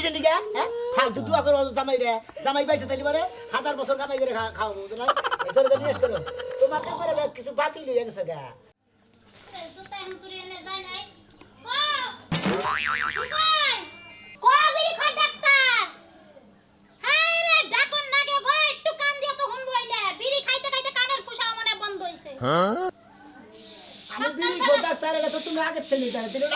কিসের নিকে হ্যাঁ ফালতু দোয়া করো জামাই রে জামাই পাইছে তাইলে পারে 1000 বছর কামাই করে খাওয়াবো বুঝলা এজন্য তো নিয়েস করো তোমার তো করে কিছু বাতিল হয়ে গেছে গা জুতা এখন তুই এনে যায় নাই কবির খা ডাক্তার হায় রে ডাকন নাগে ভাই একটু কান দিয়া তো শুনবই না বিড়ি খাইতে খাইতে কানের ফুসা মনে বন্ধ হইছে আমি বিড়ি খো ডাক্তার এলা তো তুমি আগে থেকে জানো দিলে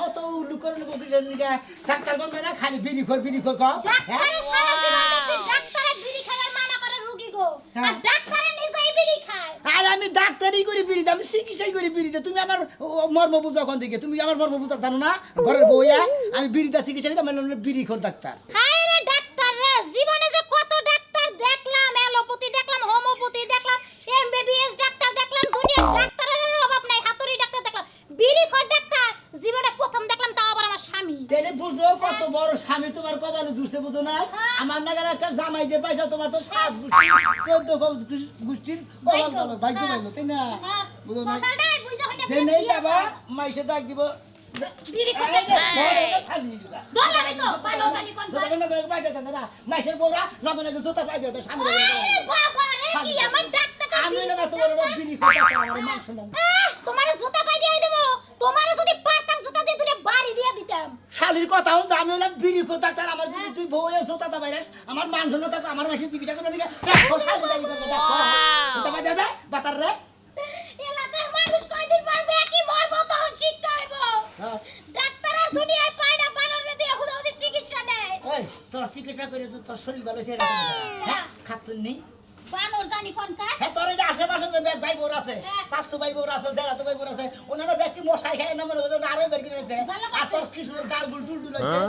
অত লুকর কিসের নিকে ডাক্তার বন্ধ না খালি বিড়ি খোর কও ডাক্তারে সারা জীবন দেখছি ডাক্তারে বিড়ি খাবার মানা করে রোগী গো আর ডাক্তারে নিজেই বিড়ি খায় আর আমি ডাক্তারই করি বিড়িতে আমি চিকিৎসাই করি বিড়িতে তুমি আমার মর্ম বুঝবা কোন দিকে তুমি আমার মর্ম বুঝা জানো না ঘরের বউয়া আমি বিড়িতে চিকিৎসা করি মানে বিড়ি খোর ডাক্তার হায় রে ডাক্তার রে জীবনে যে কত ডাক্তার দেখলাম এলোপ্যাথি দেখলাম হোমিওপ্যাথি দেখলাম এমবিবিএস ডাক্তার দেখলাম দুনিয়ার ডাক্তারের অভাব নাই হাতুড়ি ডাক্তার দেখলাম বিড়ি খোর ডাক্তার জীবনে প্রথম দেখলাম তাও আবার আমার স্বামী তাহলে বুঝো কত বড় স্বামী তোমার কপালে দুষতে বুঝো না আমার নাগার একটা জামাই যে পাইছো তোমার তো 7 গোষ্ঠী 14 গোষ্ঠীর কপাল ভালো ভাগ্য ভালো তাই না বুঝো না যে নেই যাবা মাইসে ডাক দিব বিড়ি খোর দলাবি তো ভালো জানি কোন মাইসের বউরা নগনে জুতা পাই দিও তো সামনে বাবা রে কি আমার ডাক্তার আমি না তোমার বিড়ি খোর ডাক্তার আমার মাংস না তোমারে জুতা পাই দিয়ে দেব তোমারে যদি পারতাম জুতা দিয়ে তুলে বাড়ি দিয়ে দিতাম শালির কথা হল আমি হলাম বিড়ি খোর ডাক্তার আমার যদি তুই বউ জুতাটা বাইরাস আমার মান শূন্য থাকো আমার মাসে চিকিৎসা করবে নাকি দেখো শালি দাঁড়ি করবে দেখো জুতা পাই দে বাতার রে এলাকার মানুষ কয়দিন পারবে কি মরবো তখন শিখতে হইব ডাক্তার আর দুনিয়ায় পায় না বানরে দিয়ে হুদাহুদি চিকিৎসা নেয় ওই তোর চিকিৎসা করে তো তোর শরীর ভালো হয়েছে হ্যাঁ খাতুন নেই বানর জানি কোন কাজ হ্যাঁ তোর এই যে আশেপাশে যে ভাই বোর আছে স্বাস্থ্য ভাই বোর আছে জেলাতো ভাই বোর আছে ওনারা ব্যক্তি মশাই খায় না মনে হলো আরো বের কিনেছে আর তোর কৃষ্ণের গাল গুল টুল টুল হয়েছে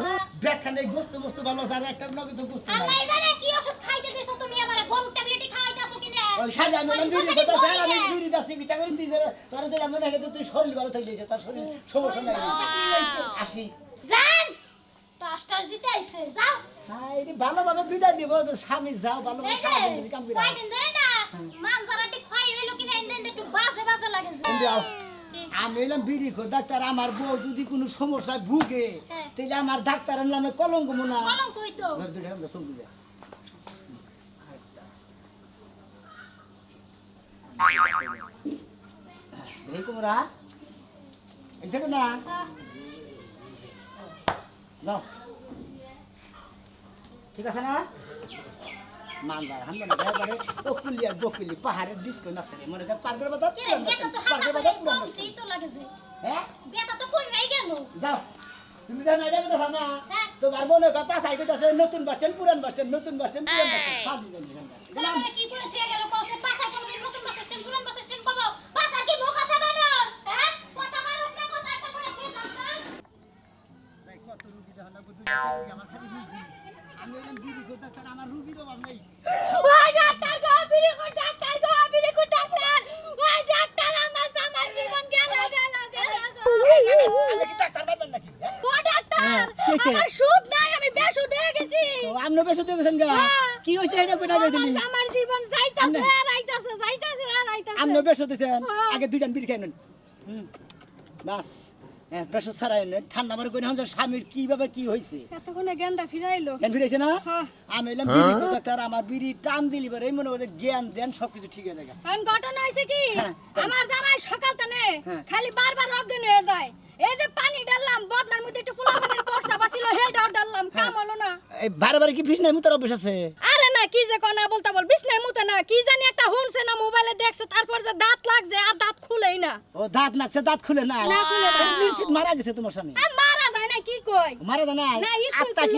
ব্যাখ্যানে গোস্ত মস্ত ভালো আছে আর একটা নগে তো গোস্ত নাই আল্লাহ জানে কি ওষুধ খাইতে দিছো তুমি আমারে গরুর ট্যাবলেট খাওয়াইতাছো কিনা ওই শালি আমি বিড়ি কথা স্যার আমি বিড়ি দাসি বিচার করি তুই তোর যদি মনে হয় তুই শরীর ভালো থাকলেছে তোর শরীর সমস্যা নাই আসি জান টাস দিতে আইছে যাও হাই রে ভালোভাবে বিদায় দিব যে স্বামী যাও ভালোভাবে সারা দিন কাম করি কয়দিন ধরে না মানজারাটি খাই হইলো কিনা ইন্দেন একটু বাজে লাগে যাও আমি হইলাম বিড়ি খোর ডাক্তার আমার বউ যদি কোনো সমস্যায় ভুগে তাহলে আমার ডাক্তারের নামে কলঙ্ক মোনা কলঙ্ক হইতো ধর দুইটা আমরা চলতে যাই এই কুমড়া এই সেটা না নাও ঠিক আছে না মানদার হামলা না একবারে ওকুলি আর বকুলি পাহাড়ের ডিস্কো নাচে মনে কর পার্কের বাজার বেটা তো হাসা করে কমছি তো লাগেছে হ্যাঁ বেটা তো কই নাই গেল যাও তুমি জানো এটা কথা না তোমার মনে কর পাশাই কইতাছে নতুন বাস স্ট্যান্ড পুরান বাস স্ট্যান্ড নতুন বাস স্ট্যান্ড পুরান বাস স্ট্যান্ড ফাদি জানি আমরা কি কইছে গেল কইছে পাশা কোন নতুন বাস স্ট্যান্ড পুরান বাস স্ট্যান্ড কবো পাশা কি ভোগ আছে বানর হ্যাঁ কথা মানুষ না কথা একটা করে ঠিক আছে যাই কত রুগী দেখো না বুদ্ধি আমার খালি রুগী আমি এলাম বিড়ি করতে তার আমার রুগীর অভাব নাই ওই ডাক্তার গো বিড়ি কো ডাক্তার ওই ডাক্তার আমার জীবন গেল আমি কি ডাক্তার পারবেন নাকি ও ডাক্তার আমার সুদ নাই আমি বেসুদ হয়ে গেছি ও আমনে বেশ দিয়ে গেছেন গা কি হইছে এটা কইনা দিলি আমার জীবন যাইতাছে আর আইতাছে আমনে বেশ দিছেন আগে দুইটান বিড়ি খাইনেন বাস হ্যাঁ বেশ ছাড়াই নেন ঠান্ডা মারে কইনা হন স্বামীর কিভাবে কি হইছে এতক্ষণে জ্ঞানটা ফিরাইলো জ্ঞান ফিরেছে না আমি এলাম বিড়ি করতে তার আমার বিড়ি টান দিলি পারে এই মনে করে জ্ঞান দেন সবকিছু ঠিক হয়ে যায় এখন ঘটনা হইছে কি আমার জামাই সকাল তানে খালি বারবার অজ্ঞান হয়ে যায় এই যে পানি ডাললাম বদনার মধ্যে একটু কুলা পানির পড়সা বাছিল হেডাও ডাললাম কাম হলো না এই বারে কি বিষ নাই মুতার অভ্যাস আছে আরে না কি যে কোনা বলতা বল বিছনায় মুতে না কি জানি একটা হুনছে না মোবাইলে দেখছে তারপর যে দাঁত লাগছে আর দাঁত খুলেই না ও দাঁত নাকছে দাঁত খুলে না না খুলে না নিশ্চিত মারা গেছে তোমার স্বামী আর মারা যায় না কি কই মারা যায় না না আত্মা কি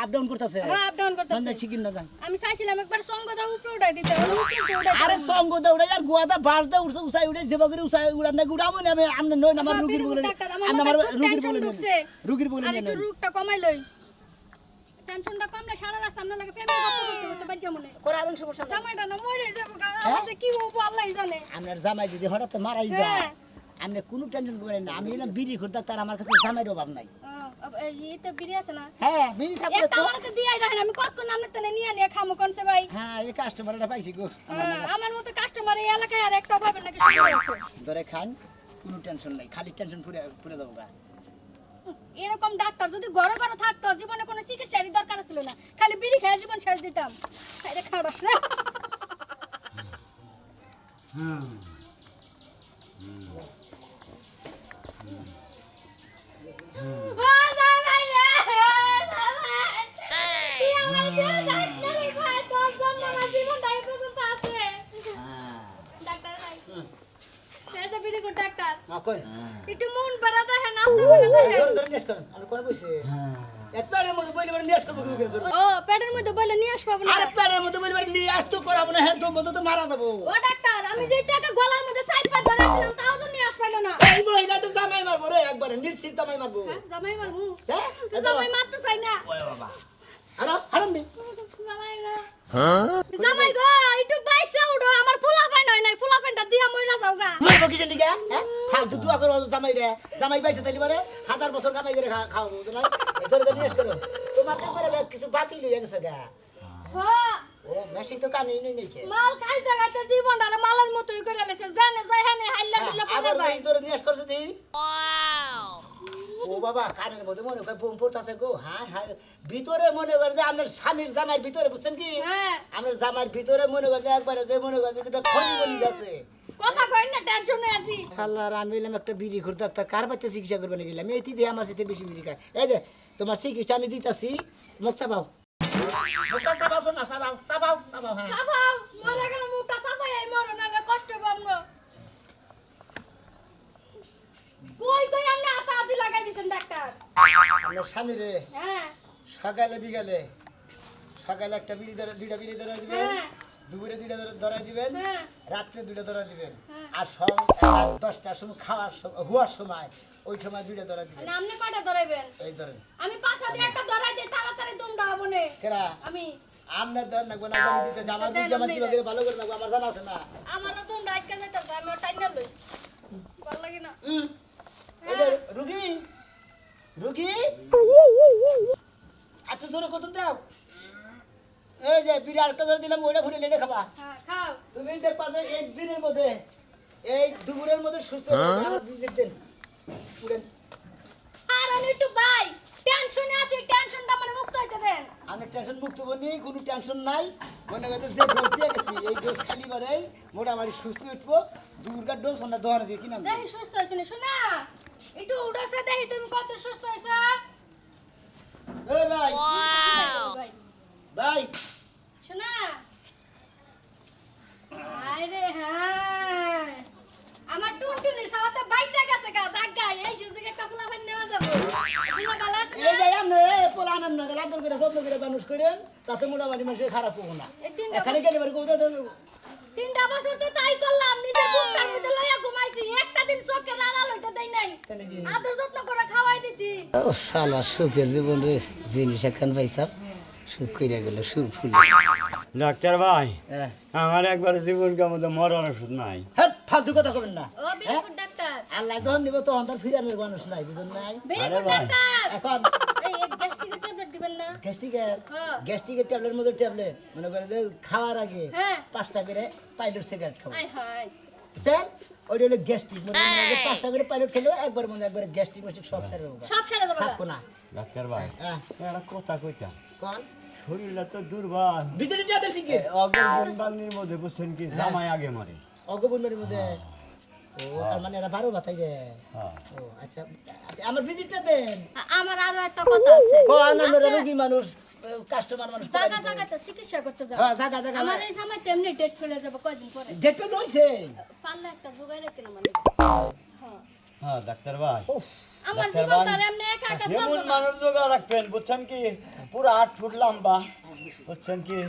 আপ ডাউন করতেছে হ্যাঁ আপ ডাউন করতেছে মানে ঠিকই না যায় আমি চাইছিলাম একবার সঙ্গ দাও উপরে উঠাই দিতে উপরে উঠাই আরে সঙ্গ দৌড়ে আর গোয়াদা বাড়তে উঠছে উসাই উঠে যেবা করে উসাই উড়ান না উড়াবো না আমি আমনে নই আমার রুগীর বলে আমার রুগীর বলে আর একটু রুগটা কমাই লই টেনশনটা কমলে সারা রাস্তা আমরা লাগে ফ্যামিলি করতে করতে বাজ্জা মনে কোন আর সমস্যা জামাইটা না মরে যাবো আমাদের কি হবো আল্লাহই জানে আমার জামাই যদি হঠাৎ মারাই যায় আপনি কোনো টেনশন করেন না আমি এলাম বিড়ি করতে তার আমার কাছে জামাইয়ের অভাব নাই এই তো বিড়ি আছে না হ্যাঁ বিড়ি খাবো একটা আমারতে দিয়াই রাখেন আমি কতক্ষণ নামনে তনে নিয়ে খামো কোনছে ভাই হ্যাঁ এই কাস্টমারটা পাইছি গো আমার মতো কাস্টমার এই এলাকায় আর একটা পাবেন নাকি সবাই আছে ধরে খান কোনো টেনশন নাই খালি টেনশন পুরে পুরে দেবো গা আমার মতো কাস্টমার এই এলাকায় আর একটা পাবেন নাকি সবাই আছে ধরে খান কোনো টেনশন নাই খালি টেনশন পুরে পুরে দেবো গা এরকম ডাক্তার যদি ঘরে ঘরে থাকতো জীবনে কোনো চিকিৎসারই দরকার ছিল না, খালি বিড়ি খেয়ে জীবন শেষ দিতাম। আরে খারাপ না। ও জামাই রে, জামাই। তুই আমার জীবন যাইস না রে, ভাই, তোর জন্য আমার জীবনটা এই পর্যন্ত আছে। ডাক্তার ভাই, এসে বিড়ি কর ডাক্তার। কই একটু মন ভরা দেখেন, আপনি মনে দেখেন। ধরে ধরে নিয়ে করেন আমি কোন বসে এত পেটের মধ্যে বইলে নিয়ে আসবো কি করে জোরে? ও পেটের মধ্যে বলে নিয়ে আসবো না। আরে পেটের মধ্যে বইলে নিয়ে আসতো করাবো না, হ্যাঁ দম তো মারা যাবো। ও ডাক্তার, আমি যে টাকা গলার মধ্যে সাইড পা ধরেছিলাম তাও তো নিয়ে আসপাইলো না। এই মহিলা তো জামাই মারবো রে, একবারে নিশ্চিত জামাই মারবো। হ্যাঁ, জামাই মারমু। হ্যাঁ জামাই মারতে চাই না। ওরে বাবা আরাম আরাম নি জামাই গো, জামাই গো, একটু বাইসে উঠো, আমার ফুলা ফাইন হয় নাই, ফুলা ফাইনটা দিয়া মইরা যাও গা। তুই বকিস নি কে? হ্যাঁ ফালতু দুয়া করো জামাই রে, জামাই পাইছে তাইলে পারে 1000 বছর কামাই করে খাওয়াবো বুঝলা? এই ধরে ধরে নিয়ে করো তোমার তো করে কিছু বাতিল হয়ে গেছে গা। হ্যাঁ, ও মেশিন তো কানে নেই কে মাল খাইতে খাইতে জীবনটারে মালের মতোই করে লেছে, জানে যাই হানে হাইলা দিলে পড়ে আবার যায়। এই ধরে নিয়ে করছে দি ও বাবা কানের মধ্যে মনে হয় বোম পড়তাছে গো। হ্যাঁ হ্যাঁ ভিতরে মনে করে যে আপনার স্বামীর জামাইয়ের ভিতরে বুঝছেন কি হ্যাঁ, আমার জামাইয়ের ভিতরে মনে করে যে একবারে যে মনে করে যে খনি বনি যাচ্ছে। কথা কই না, টেনশনে আছি। আল্লাহর আমি এলাম একটা বিড়ি ঘুর ডাক্তার কার বাচ্চা চিকিৎসা করবে না গেলাম এই দিয়ে আমার সাথে বেশি বিড়ি খায়। এই যে তোমার চিকিৎসা আমি দিতাছি, মুখ চাপাও মুখটা চাপাও, শোনা চাপাও চাপাও চাপাও। হ্যাঁ সাবাও, মরে গেল মুখটা সাবাই, এই মরো নালে কষ্ট পাম গো। কই কই আমনে আতা আদি লাগাই দিছেন ডাক্তার? আমার স্বামী রে হ্যাঁ, সকালে বিকালে সকালে একটা বিড়ি ধরে দুইটা বিড়ি ধরে দিবেন, হ্যাঁ, দুপুরে দুইটা ধরাই দিবেন, হ্যাঁ, রাত্রে দুইটা ধরা দিবেন, হ্যাঁ। আর 10টার সময় খাওয়ার হওয়ার সময় ওই সময় দুইটা ধরা দিবেন। মানে আপনি কয়টা ধরাইবেন? এই ধরেন আমি পাঁচা দিয়ে একটা ধরাই দিই, তাড়াতাড়ি দুমটা হবো নে। কেরা আমি আপনার ধর না গোনা আমি দিতেছি, আমার বুঝি আমার কিভাবে ভালো করে লাগবে আমার জানা আছে না। আমারও দুমটা আজকে যাইতেছে, আমি টাইনা লই, ভালো লাগে না। এই যে রুগী রুগী এত ধরে কত দাও? এই যে বিড়ি আরেকটা ধরে দিলাম, ওইটা ঘুরে লেটে খাবা। হ্যাঁ, খাও। তুমি দেখবা যে একদিনের মধ্যে এই দুপুরের মধ্যে সুস্থ হয়ে যাবে। আমার ভিজিট দেন পুরেন। আর আমি একটু ভাই টেনশনে আছি, টেনশনটা মানে মুক্ত হইতে দেন। আমি টেনশন মুক্ত বনি, কোনো টেনশন নাই। মনে করতে যে ডোজ দিয়ে গেছি এই ডোজ খালি বারে মোটামুটি সুস্থ উঠবো। দুর্গার ডোজ ওনার দোকানে দিয়ে কিনাম দেখি সুস্থ হয়েছে না, শোনা একটু উঠেছে, দেখি তুমি কত সুস্থ হয়েছ। এই ভাই ভাই ভাই শোনা, আরে হ্যাঁ, আমার টুনটুনি সালাতে বাইসা গেছে গা, জাগা এই সুযোগে একটা ফুলা বান নেওয়া যাবে। শোনা ভালো আছে এই যে আপনি পোলা আনন্দ করে আদর করে যত্ন করে মানুষ করেন, তাতে মোটামুটি মানুষের খারাপ হবো না। এই তিনটা এখানে গেলে বাড়ি কোথায় তিনটা বছর তো তাই করলাম, নিজের বুকটার মধ্যে লইয়া ঘুমাইছি, একটা দিন চোখে লাল হইতে দেই নাই, আদর যত্ন করে খাওয়াই দিছি। ও শালা সুখের জীবন রে, জিনিস একখান পাইছাম সুখ কইরা গেল সুখ ফুল। ডাক্তার ভাই, হ্যাঁ আমার একবার জীবনকে মধ্যে মরার ওষুধ নাই। হ্যাঁ ফালতু কথা করবেন না। ও বিরিকুট ডাক্তার, আল্লাহ যখন নিব তখন তার ফিরানোর মানুষ নাই, বুঝুন নাই। বিরিকুট ভাই। ডাক্তার, এখন এই গ্যাস্ট্রিকের ট্যাবলেট দিবেন না? গ্যাস্ট্রিকের হ্যাঁ। গ্যাস্ট্রিকের ট্যাবলেট মধ্যে ট্যাবলেট মনে করে যে খাওয়ার আগে হ্যাঁ। 5টা করে পাইলট সিগারেট খাবো, আয় হায়, বুঝছেন? ওইটা হলো গ্যাস্ট্রিক, মনে করে 5টা করে পাইলট খেলেও একবার মনে একবার গ্যাস্ট্রিক মাস্ট্রিক সব সেরে দেবো, সব সেরে যাবে। থাকবো না। ডাক্তার ভাই, হ্যাঁ একটা কথা কইতাম, কোন শরীরটা তো দুর্বল। ভিতরে যাদের শিখে অগ্রবন্দানির মধ্যে বুঝছেন কি জামাই আগে মরে। অগবনের মধ্যে ও তার মানে এরা 12 বাতাই দেয়। হ্যাঁ। ও আচ্ছা আমার ভিজিটটা দেন। আমার আরো একটা কথা আছে। কোন আমরা রোগী মানুষ কাস্টমার মানুষ জায়গা জায়গাতে চিকিৎসা করতে যাব। হ্যাঁ জায়গা জায়গা আমার এই সময় তেমনি ডেট চলে যাবে কয়দিন পরে। ডেট পেল হইছে। পারলে একটা জোগাড় রেখে না মানে। হ্যাঁ। হ্যাঁ ডাক্তার ভাই, উফ আমার ডাক্তার জীবন ভাই, তো আর এমনি একা একা যেমন চলবে না। মানুষ জোগা রাখবেন বুঝছেন কি, পুরো 8 ফুট লম্বা বুঝছেন কি,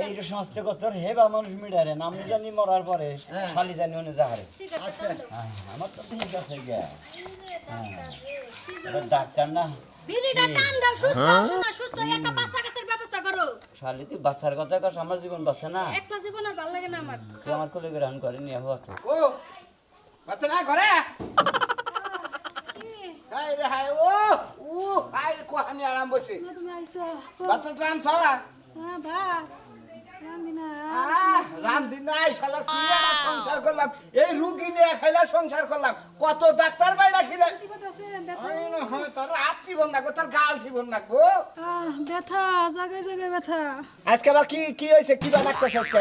এই সমস্ত কথা হেবা মানুষ মিডারে নাম জানি মরার পরে খালি জানি উনি যাহারে। সিগারেট আচ্ছা। টান দাও। হ্যাঁ, আমার তো ঠিক আছে গিয়া। এই যে ডাক্তার রে, কি এবার জানো? ডাক্তার না, বিড়িটা টান দাও, সুস্থ হও না, সুস্থ হয়ে একটা বাচ্চা কাছের ব্যবস্থা করো। শালি তুই বাচ্চার কথা কস, আমার জীবন বাচ্চা না। একলা জীবন আর ভালো লাগে না আমার। তুই আমার কোলে গ্রহণ করে নিয়ে হওয়া তো। ও বাত না ঘরে হাই রে হাই ও হাই কোহানি আরাম বসে তুমি আইছো। বাত ট্রান্স হওয়া হ্যাঁ ভাই। রামদিন নাই শালা কি একটা সংসার করলাম এই রুগী নিয়ে খাইলা সংসার করলাম কত ডাক্তার বাইরা খিলে তোর হাত ঠিবন নাকবো তোর গাল ঠিবন নাকবো ব্যথা জায়গায় জায়গায় ব্যথা আজকে আবার কি হয়েছে কি বা ডাক্তার আজকে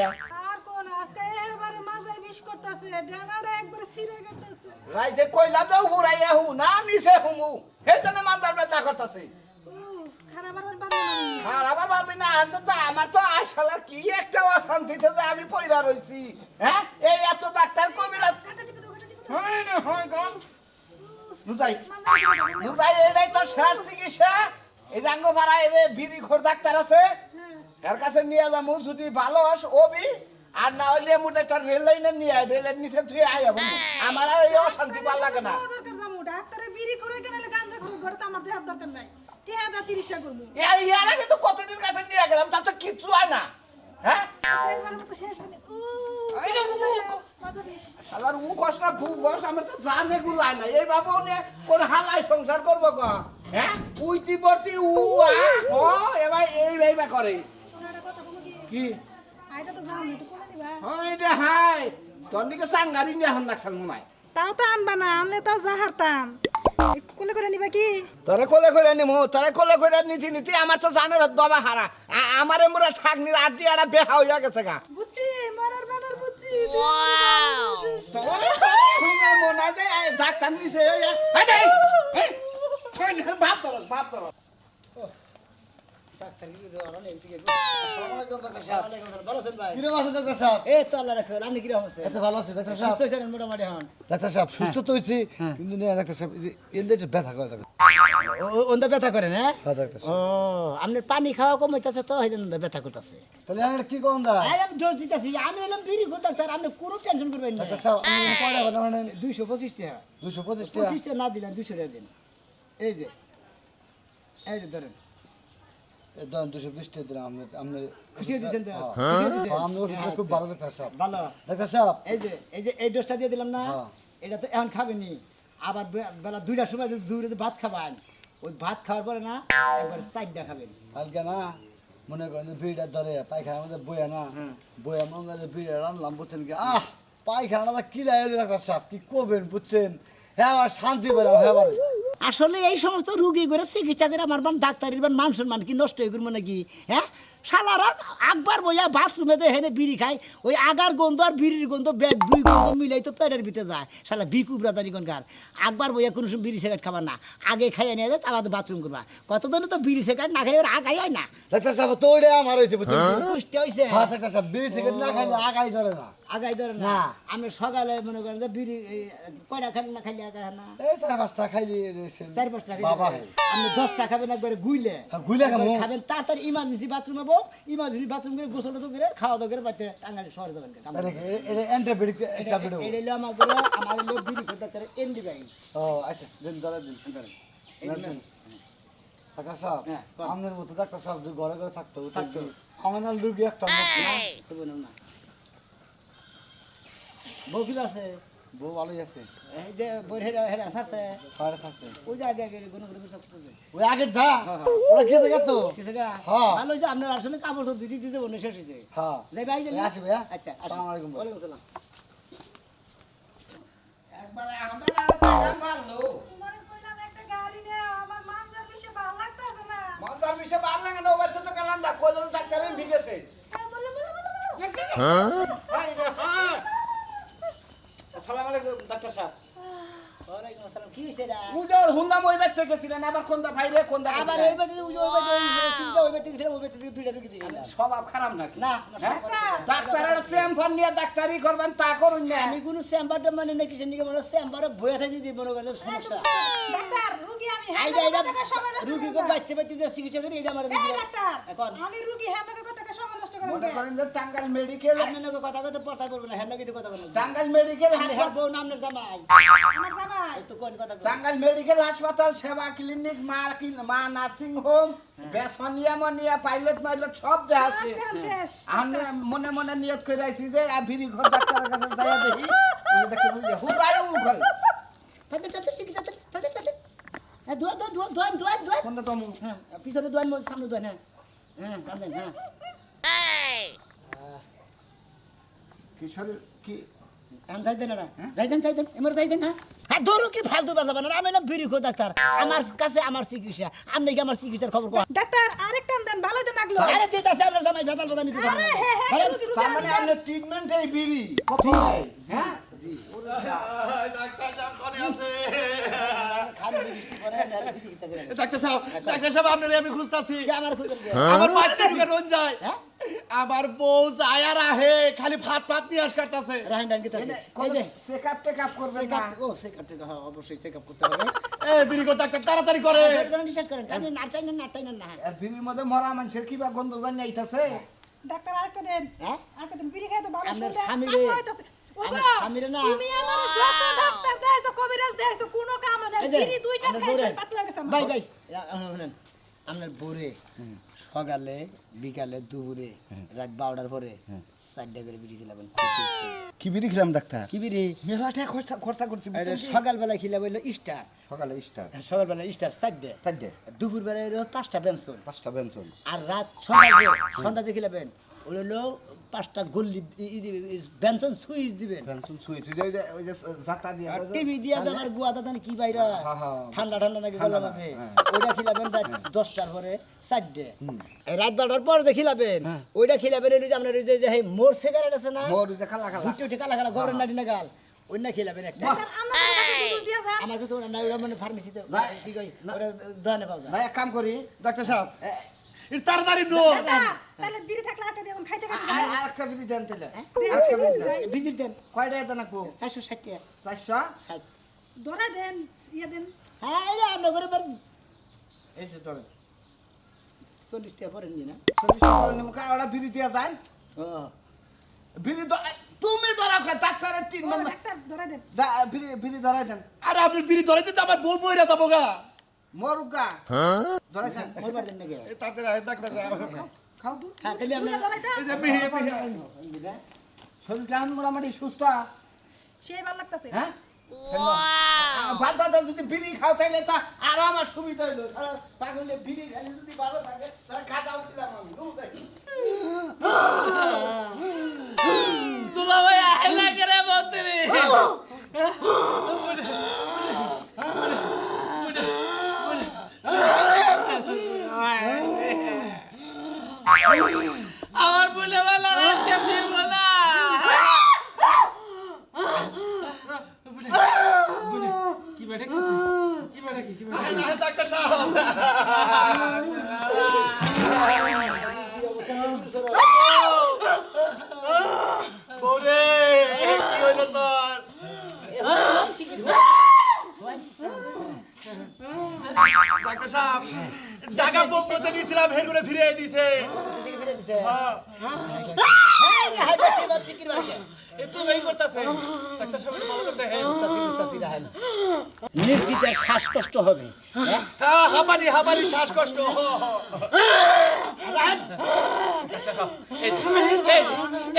আর কোন আজকে এবারে মাজায় বিষ করতেছে ডানাটা একবারে ছিঁড়ে গেছে রাইতে কইলা দাও হুরাইয়া হু না নিছে হুমু সেই জন্য মান্দার ব্যথা করতেছে খারাপ আর বাড়বে আর আবার পারবি না আমার তো আসলে কি একটা অশান্তিতে যে আমি পয়রা রইছি হ্যাঁ এই এত ডাক্তার কবিরা হয় না হয় গো বুঝাই এটাই তো শেষ চিকিৎসা এই যে আঙ্গ ভাড়া এই যে বিড়ি খোর ডাক্তার আছে এর কাছে নিয়ে যাবো যদি ভালো হস ওবি আর না হইলে মুটে তোর রেল লাইনে নিয়ে আয় রেলের নিচে তুই আয় আমার আর এই অশান্তি ভালো লাগে না দরকার জামু ডাক্তারে বিড়ি করে কেন গাঞ্জা করে ঘরে তো আমার দেহার দরকার নাই তেহাদা চিকিৎসা করব এর আগে তো কতদিন কাছে নিয়ে গেলাম তার তো কিচ্ছু হয় না হ্যাঁ আচ্ছা এবারে মতো শেষ মানে এই যে মাজা বিষ আবার ও কষ্ট ভুগ বস আমার তো জানে গুলাই না এই বাবু নে কোন হালাই সংসার করবো ক হ্যাঁ উইতি বর্তি ও এবার এই ভাইবা করে ওনাটা কথা বলো কি আইটা তো জানো একটু কোলে দিবা ওই দে হাই তোর দিকে সাংগারি নিয়ে এখন না খেলবো নাই তাও তো আনবা না আনলে তো যা হারতাম কোলে করে নিবা কি তোরে কোলে করে নিমু তোরে কোলে করে নীতি আমার তো জানের দবা হারা আমারে মোরা ছাগনির আড্ডি আড়া বেহা হইয়া গেছে গা বুঝছি মারার বানার বুঝছি মনে যায় ডাক্তার নিছে ভাব ধর ডাক্তার কি ধরো নেই সিকে আসসালামু আলাইকুম ডাক্তার সাহেব ভালো আছেন ভাই কিরকম আছে ডাক্তার সাহেব? এই তো আল্লাহ রাখছে আপনি কি রকম আছেন এত ভালো আছে ডাক্তার সাহেব। সুস্থ আছেন মোটামুটি হন ডাক্তার সাহেব সুস্থ তো হয়েছি কিন্তু না ডাক্তার সাহেব এই যে এনদে একটু ব্যথা করে ডাক্তার। ওন্দা ব্যথা করেন হ্যাঁ হ্যাঁ ডাক্তার ও সাহেব। আপনি পানি খাওয়া কমাইতেছে তো এই জন্য ব্যথা করতেছে তাহলে আমি কি করুন দা? আমি ডোজ দিতেছি আমি এলাম বিড়ি করতে স্যার আপনি কোনো টেনশন করবেন না ডাক্তার সাহেব আমি কয়টা কথা মানে 225 টাকা 225 টাকা 25 টাকা না দিলেন 200 টাকা দিন এই যে ধরেন এই ধরেন 220 টাকা দিলাম আপনি খুশি দিয়েছেন তো হ্যাঁ। খুশি দিয়েছেন আপনি ওষুধটা খুব ভালো ডাক্তার সাহেব। ভালো ডাক্তার সাহেব এই যে এই ডোজটা দিয়ে দিলাম না হ্যাঁ। এটা তো এখন খাবেনি আবার বেলা 2টার সময় দুপুরে ভাত খাবেন ওই ভাত খাওয়ার পরে না একবার 4টা খাবেন কালকে না মনে করেন যে বিড়িটা ধরে পায়খানার মধ্যে বইয়া না বইয়া মনে করেন যে বিড়িটা রানলাম বুঝছেন কি পায়খানাটা কি লাগে ডাক্তার সাহেব কি করবেন বুঝছেন হ্যাঁ আমার শান্তি পেলাম হ্যাঁ আবার আসলে এই সমস্ত রুগী করে চিকিৎসা করে আমার ডাক্তারের মান সম্মান কি নষ্ট হয়ে করবো নাকি হ্যাঁ শালারা একবার বইয়া বাথরুমে যে হেনে বিড়ি খায় ওই আগার গন্ধ আর বিড়ির গন্ধ দুই গন্ধ মিলাই তো পেটের ভিতরে যায় শালা বিকুবরা জানি কোনকার একবার বইয়া কোনো সময় বিড়ি সিগারেট খাবার না আগে খাইয়ে নিয়ে যায় আবার বাথরুম করবা কতদিন তো বিড়ি সিগারেট না খাই ওর আগাই হয় না ডাক্তার সাহেব তো ওইটা আমার হয়েছে বুঝছেন কি? পুষ্টি হয়েছে হ্যাঁ ডাক্তার সাহেব বিড়ি সিগারেট না খাইলে আগাই ধরে না আগাই ধরে না আমি সকালে মনে করেন যে বিড়ি কয়টা খান না খাইলে আগা না এই 4-5টা খাইলি 4-5 টাকা বাবা আপনি 10টা খাবেন একবারে গুইলে হ্যাঁ, গুইলে খাবো। একবারে খাবেন তাড়াতাড়ি ইমার্জেন্সি বাথরুমে বউ ইমার্জেন্সি বাথরুম করে গোসল টোসল করে খাওয়া দাওয়া করে বাড়িতে টাঙ্গালে শহরে যাবেন এটা অ্যান্টিবায়োটিক ট্যাবলেট এটা হলো আমার লোক বিড়ি করতে তার এন্ডি ব্যাং ও আচ্ছা দিন ধরে দিন এই যে message। ডাক্তার সাহেব হ্যাঁ, বল। আপনার মতো ডাক্তার সাহেব যদি ঘরে ঘরে থাকতো থাকতো। আমাদের রুগী একটা মতো না। তো বলুন না বউ কি আছে বউ ভালোই আছে এই যে বই হেরা হেরা সারছে বাইরে থাকছে ওই যে আগে আগে কোনো কোনো কিছু করতে ওই আগের দা হ্যাঁ, ওরা খেতে গেত কিছু গা হ্যাঁ। ভালো হয়েছে আপনার আসলে কাপড় সব দিতে দিতে বনে শেষ হয়েছে হ্যাঁ যাই ভাই যাই আসি ভাইয়া আচ্ছা আসসালামু আলাইকুম ভাই। ওয়ালাইকুম সালাম একবারে আমাদের আর টাকা মারলো তোমারে কইলাম একটা গাড়ি নাও আমার মাজার বিষে ভালো লাগতাছে না মাথার বিষয়ে ভালো লাগে না ওবার তো কালাম দা কইলো ডাক্তারে ভিগেছে বলে হাই রে হাই আসসালামু আলাইকুম ডাক্তার সাহেব ওয়ালাইকুম আসসালাম কি হইছে রে উজল হুন্দাম ওই ব্যক্তি গেছিলেন আবার কোনটা ভাইরে কোনটা আবার এই বাজে ওই চিন্তা ওই বাজে দিলাম ওই বাজে দুইটা রুগী দিয়ে গেলাম স্বভাব খারাপ নাকি না ডাক্তারের চেম্বার নিয়ে ডাক্তারি করবেন তা করুন না আমি কোনো চেম্বারটা মানে না কিসের নিকে মনে চেম্বারে বয়ে থাকি দিয়ে মনে করেন সমস্যা ডাক্তার রোগী আমি আইডা আইডা টাকা সময় নষ্ট রুগী কো বাইতে বাইতে যে চিকিৎসা করি এটা আমার এই ডাক্তার এখন আমি রোগী হ্যাঁ টাকা টাকা সময় নষ্ট করেন মনে করেন যে টাঙ্গাইল মেডিকেল আপনি নাকি কথা কথা পড়তা করবেন হ্যাঁ নাকি কথা বলবেন টাঙ্গাইল মেডিকেল হ্যাঁ হাসপাতাল বউ নামের জামাই আমার জামাই এই তো কোন কথা টাঙ্গাইল মেডিকেল হাসপাতাল সেবা ক্লিনিক মা নার্সিং হোম বেসনিয়া মনিয়া পাইলট মাইলট সব যা আছে শেষ আমি মনে মনে নিয়ত করে আইছি যে ভিড়ি ঘর ডাক্তারের কাছে যাইয়া দেখি ওই দেখে বুঝে হুদায়ও ঘরে ফাতে ফাতে চিকিৎসা ফাতে ফাতে হ্যাঁ দোয়ান কোনটা তুমি হ্যাঁ পিছনে দোয়ান সামনে দোয়ান হ্যাঁ হ্যাঁ সামনে হ্যাঁ কি শরীর কি আমি যাইতেন না যাইতেন এমর যাইতেন না হ্যাঁ ধরো কি ফালতু বাজাবে না আমি এলাম বিড়ি খো ডাক্তার আমার কাছে আমার চিকিৎসা আপনি কি আমার চিকিৎসার খবর কো ডাক্তার আরেকটা দেন ভালো তো লাগলো আরে দিতে আছে আপনার জামাই বেতন প্রদান নিতে আরে হ্যাঁ হ্যাঁ রুগী তার মানে আপনার ট্রিটমেন্ট এই বিড়ি হ্যাঁ ডাক্তার সাহেব কোনে আছে খালি বৃষ্টি করে না চিকিৎসা করে ডাক্তার সাহেব আপনারে আমি খুঁজতাছি আমার খুঁজে আমার বাচ্চা ঢুকে রোজ যায় হ্যাঁ আমার বউ যায় আর আহে খালি ভাত নিয়ে আস করতেছে রাহিন ডান কিতাছে এই যে চেকআপ টেকআপ করবেন না ও চেকআপ টেকআপ হ্যাঁ অবশ্যই চেকআপ করতে হবে এ বিড়ি কো ডাক্তার তাড়াতাড়ি করে বিশ্বাস করেন টাইম না না আর বিড়ির মধ্যে মরা মানুষের কি বা গন্ধ জানি আইতাছে ডাক্তার আরেকটা দেন হ্যাঁ আরেকটা দেন বিড়ি খাই তো ভালো আপনার শুনতে স্বামীরে- পাতলা হইতাছে। ওগো, আমার স্বামীরে না- তুমি আমার যত ডাক্তার দেয়ছো কবিরাজ দেয়ছো কোনো কাম না এই যে, বিড়ি দুইটা আপনার খাইছো বউরে- পাতলা গেছে আমার। ভাই শুনেন আপনার বোরে সকালে বিকালে দুপুরে রাত 12টার পরে 4টা করে বিড়ি খেলাবেন কি বিড়ি খেলাম ডাক্তার কি বিড়ি মেলাটা খরচা করছি সকালবেলা খিলাবে হইলো স্টার সকালে স্টার সকালবেলা স্টার 4টে চারটে দুপুর বেলা হইলো 5টা বেনসন 5টা বেঞ্চন আর রাত সন্ধ্যাতে খিলাবেন হইলো 5টা গল্লি বেনসন সুইচ দিবেন বেঞ্চন সুইচ ওই যে জাতা দিয়ে আর টিভি দিয়া যাবার গুয়া দাদান কি বাইরা হ্যাঁ, হ্যাঁ। ঠান্ডা ঠান্ডা নাকি গলার মধ্যে হ্যাঁ। ওইটা খিলাবেন রাত 10টার পরে 4টে রাত 12টার পর যে খিলাবেন ওইটা খিলাবেন ওই যে আপনার ওই যে হে মোর সিগারেট আছে না মোর যে খালা খালা উঠে উঠে কালা কালা গবরের নাটি নাগাল ওই না খিলাবেন একটা ডাক্তার আমার কাছে একটা ডোজ দিয়া যান। আমার কাছে ওটা নাই ওটা মানে ফার্মেসিতে না, কি কই ওটা দোকানে পাওয়া না যায় এক কাম করি ডাক্তার সাহেব এর তাড়াতাড়ি নো ডাক্তার, তাহলে বিড়ি থাকলে আরেকটা দিয়ে দেন, খাইতে খাইতে যান। আরেকটা বিড়ি দেন তাহলে দেন, আরেকটা বিড়ি খাইতে দেন যাই। ভিজিট দেন কয়টা দেন আপু 460 টাকা 400 60 ধরা দেন ইয়ে দেন হ্যাঁ এটা আমরা করে বার এই যে ধরেন 40 টাকা পরে নি না 40 করে নিমকা ওটা বিড়ি দিয়ে যান ও বিড়ি তুমি ধরা ডাক্তারের ও, ট্রিটমেন্ট ডাক্তার ধরা দেন বিড়ি ধরাই দেন আরে আপনি বিড়ি ধরাইতে তো আমার বউ বইরা যাবো গা মরুগা ধরাই দেন মই বার দেন নাকি এ তাড়াতাড়ি আয় ডাক্তার সাহেব খাও দূর হ্যাঁ তাহলে আপনি দুইটা ধরাই দেন। এই যে বিড়ি শরীর কেমন মোটামুটি সুস্থ সেই ভালো লাগতাছে হ্যাঁ ভাত ভাত যদি বিড়ি খাও তাহলে তা আরো আমার সুবিধা হইলো তাহলে বিড়ি খাইলে যদি ভালো থাকে তাহলে খাওয়া উঠলাম আমি তুলা ভাই আইলা করে বলতে আমার বলে বলা আজকে ফিরবো না কি বেটা কি বেটা কি ডাক্তার সাহেব বউরে কি হইলো তোর ডাক্তার সাহেব টাকা পক্ষতে নিয়েছিলাম হের করে ফিরিয়ে দিছে থেকে ফিরে দিছে হ্যাঁ হ্যাঁ রে হাই বাচ্চি বাচ্চি কি বাচ্চি এ তো ভাই করতেছে ডাক্তার সাহেব ভালো করতে হ্যাঁ নিশ্চিত শ্বাসকষ্ট হবে হ্যাঁ হ্যাঁ হামারি শ্বাসকষ্ট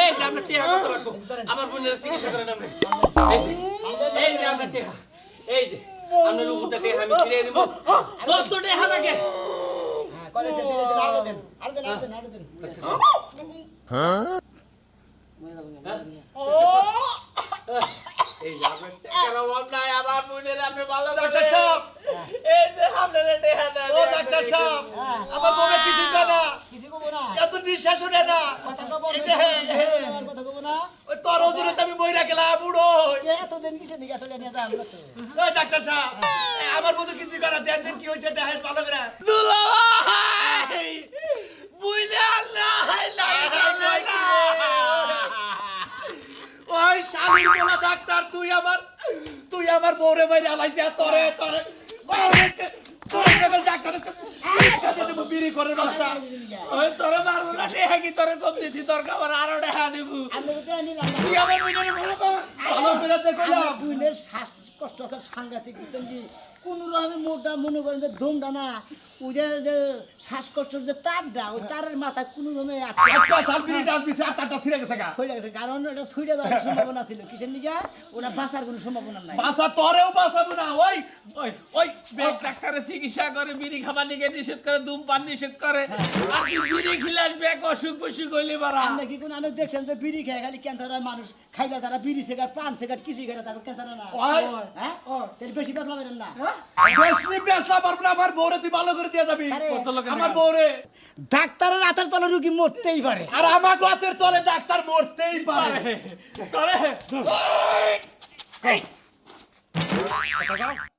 এই যে আমরা টিয়া কত রাখবো আমার বোনের চিকিৎসা করেন আমরা এই যে আমরা টিয়া এই যে আমরা লুকুটা টিয়া আমি ছিড়ে দিব কত টিয়া লাগে হ্যাঁ কলেজে দিলে আর দেন এই যে আমরা টিয়ার অভাব নাই আমার বোনের আপনি ভালো ডাক্তার সাহেব এই যে আপনারা টিয়া দেন ও ডাক্তার সাহেব আমার বউকে কিছু দেয় না কিছু কব না এত নিঃশ্বাস উঠে না কথা কব এই যে, না কথা কব না ওই তোর ওজনে তো আমি বইরা গেলাম বুড়ো এত দিন কিসে নিয়ে এত নিয়ে যা আমরা তো ওই ডাক্তার সাহেব আমার বউ কিছু করে দেখছেন কি হয়েছে দেখেন ভালো করে দুলা ভাই বুইলা না হাইলা না ওই শালির বলা ডাক্তার তুই আমার বউরে বাইরে আলাইছে তোরে ডাক্তার দেবো বিড়ি করে বাচ্চা ওই তোরে মারবো না টিয়া কি তোরে কম দিছি তোর খাবার আরো টিয়া দিব আমরা তো নিলাম তুই আমার বোনের ভালো পাবা ভালো করে দেখলাম বুইনের শ্বাস কষ্ট আছে সাংঘাতিক বুঝছেন কি কোন রকমের মোটা মনে করেন যে দমটা না ওই যে শ্বাসকষ্টের যে তারটা ওই তারের মাথায় কোনো রকমে একটা শাল বিড়ি ডাক দিছে আর তারটা ছিঁড়ে গেছে গা ছড়ে গেছে কারণ ওটা ছড়ে যাওয়ার সম্ভাবনা ছিল কিসের নিকা ওটা বাঁচার কোনো সম্ভাবনা নাই বাসা তোরেও বাঁচাবো না ওই ওই ওই বেগ ডাক্তারে চিকিৎসা করে, বিড়ি খাবার নিকে নিষেধ করে, ধূমপান নিষেধ করে, আর তুই বিড়ি খিলাস বেগ অসুখ বসুখ হইলে বাড়া। আপনি কি কোন আনে দেখছেন যে বিড়ি খায় খালি ক্যান্সার হয় মানুষ, খাইলে তারা বিড়ি সিগারেট পান সিগারেট কিছুই খায় না, তারপর ক্যান্সার হয় না। ওই হ্যাঁ তাহলে বেশি কথা বলেন না। বেশি বেশলা পারবো না, আমার বউরে তুই ভালো করে দিয়ে যাবি। আরে, কত লোকের আমার টাকা? বউরে ডাক্তারের হাতের তলে রুগী মরতেই পারে। আর আমার গাতের তলে ডাক্তার মরতেই পারে। করে কথা কও।